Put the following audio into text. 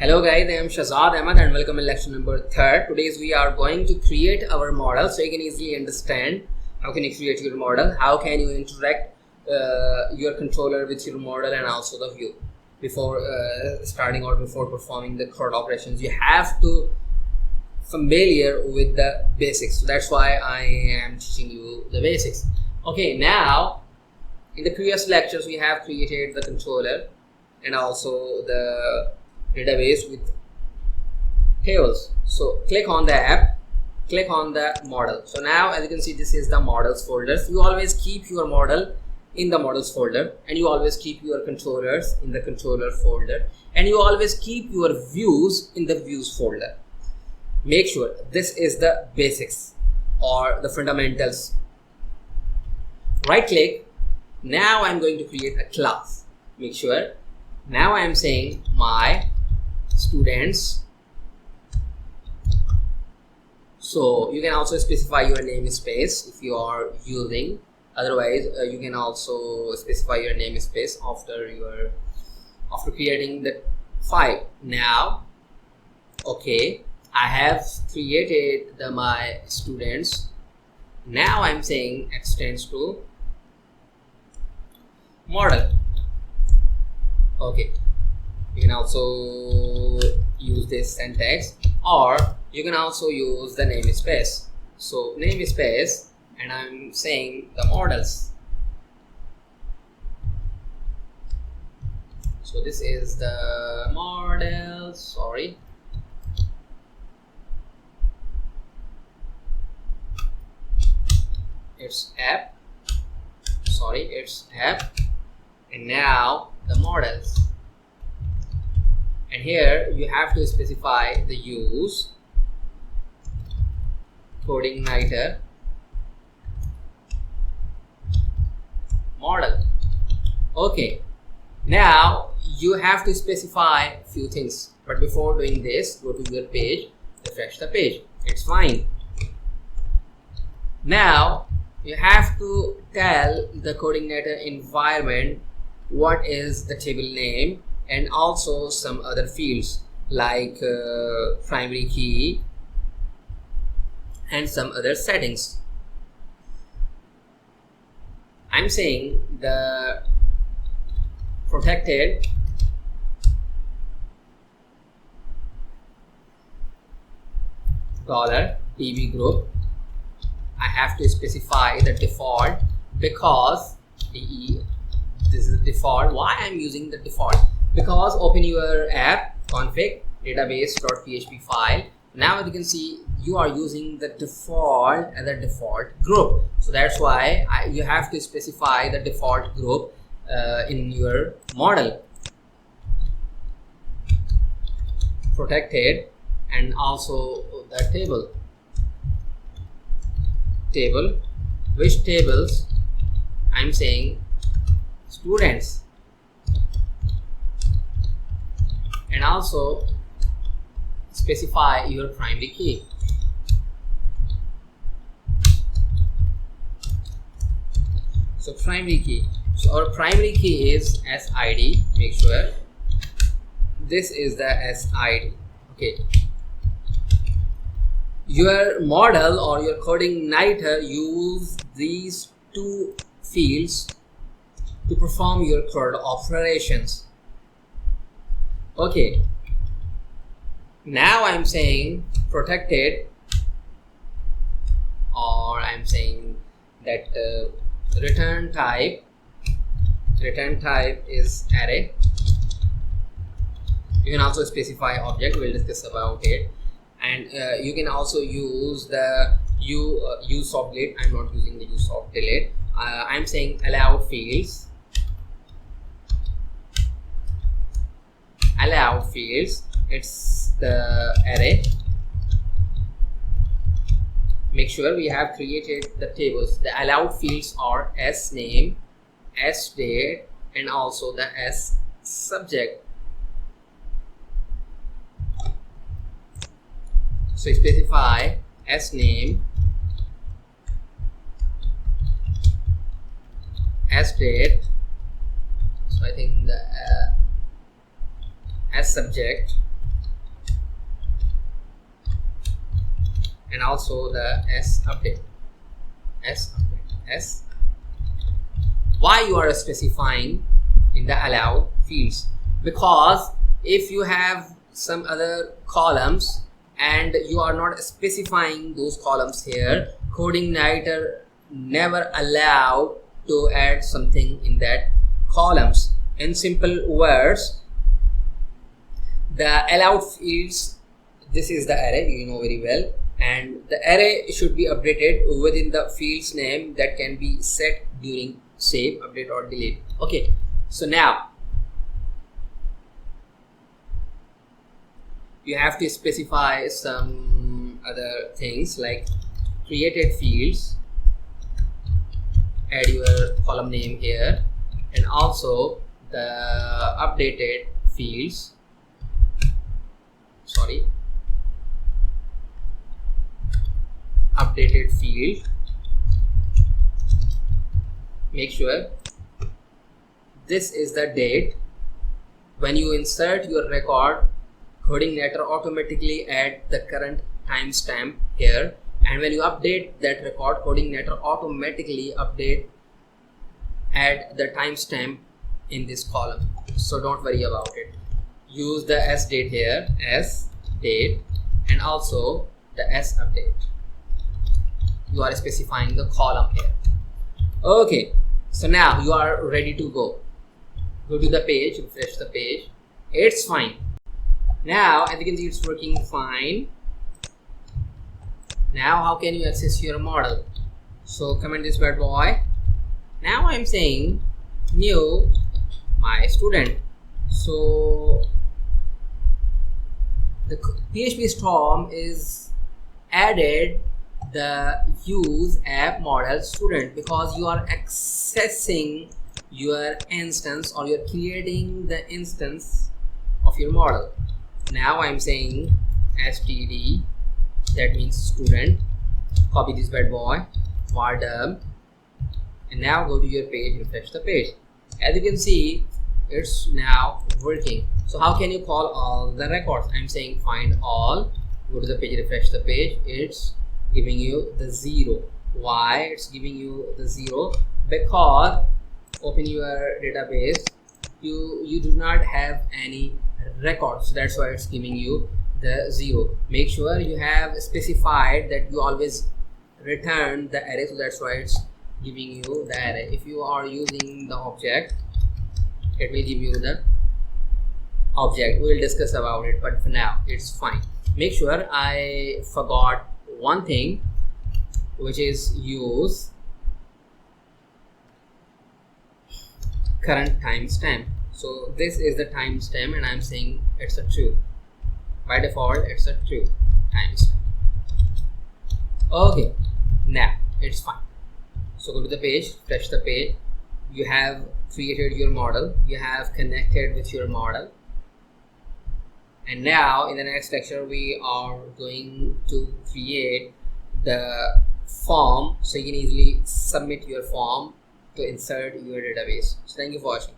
Hello guys, I am Shazad Ahmed and welcome in lecture number 3rd. Today we are going to create our model so you can easily understand how can you create your model, how can you interact your controller with your model and also the view. Before starting or before performing the CRUD operations, you have to familiar with the basics. So that's why I am teaching you the basics. Okay, now in the previous lectures we have created the controller and also the database with tables. So click on the app, click on the model. So now as you can see, this is the models folder. So you always keep your model in the models folder, and you always keep your controllers in the controller folder, and you always keep your views in the views folder. Make sure this is the basics or the fundamentals. Right click. Now I'm going to create a class. Make sure now I am saying my students. So you can also specify your namespace if you are using. Otherwise you can also specify your namespace after creating the file. Now okay, I have created my students. Now I'm saying extends to model. Okay, you can also use this syntax, or you can also use the namespace. So namespace, and I'm saying the models. So this is the model. Sorry, it's app. Sorry, it's app. And now the models, and here you have to specify the use Codeigniter model. Okay, now you have to specify few things, but before doing this, go to your page, refresh the page. It's fine. Now you have to tell the Codeigniter environment what is the table name and also some other fields like primary key and some other settings. I'm saying the protected $db group. I have to specify the default because this is the default. Why I'm using the default? Because open your app config database.php file. Now as you can see, you are using the default and the default group. So that's why you have to specify the default group in your model. Protected and also the table. Which tables? I'm saying students, and also specify your primary key. So primary key. So our primary key is SID. Make sure this is the SID. Okay. Your model or your Codeigniter use these two fields to perform your CRUD operations. Okay, now I'm saying protected, or I'm saying that return type is array. You can also specify object, we'll discuss about it, and you can also use the use of delete. I'm not using the use of delete. I'm saying allowed fields. It's the array. Make sure we have created the tables. The allowed fields are s name, s date, and also the s subject. So specify s name, s date. So I think the as subject and also the s update. Why you are specifying in the allowed fields? Because if you have some other columns and you are not specifying those columns here, Codeigniter never allowed to add something in that columns. In simple words, the allowed fields, this is the array, you know very well, and the array should be updated within the field's name that can be set during save, update or delete. Okay, so now you have to specify some other things like created fields, add your column name here, and also the updated fields, updated field. Make sure this is the date. When you insert your record, Codeigniter automatically add the current timestamp here, and when you update that record, Codeigniter automatically add the timestamp in this column. So don't worry about it. Use the s date here, s date, and also the s update. You are specifying the column here. Okay, so now you are ready to go. Go to the page, refresh the page. It's fine. Now, as you can see, it's working fine. Now, how can you access your model? So, comment this bad boy. Now, I'm saying new my student. So, the PHP Storm is added the use app model student because you are accessing your instance, or you're creating the instance of your model. Now I'm saying std, that means student. Copy this bad boy, var and now go to your page, refresh the page. As you can see, it's now working. So how can you call all the records? I'm saying find all, go to the page, refresh the page. It's giving you the 0. Why it's giving you the 0? Because open your database, you do not have any records, so that's why it's giving you the 0. Make sure you have specified that you always return the array, so that's why it's giving you the array. If you are using the object, it will give you the object. We will discuss about it, but for now it's fine. Make sure, I forgot one thing, which is use current timestamp. So this is the timestamp, and I'm saying it's a true. By default, it's a true timestamp. Okay, now it's fine. So go to the page, refresh the page. You have created your model, you have connected with your model, and now in the next lecture we are going to create the form so you can easily submit your form to insert your database. So thank you for watching.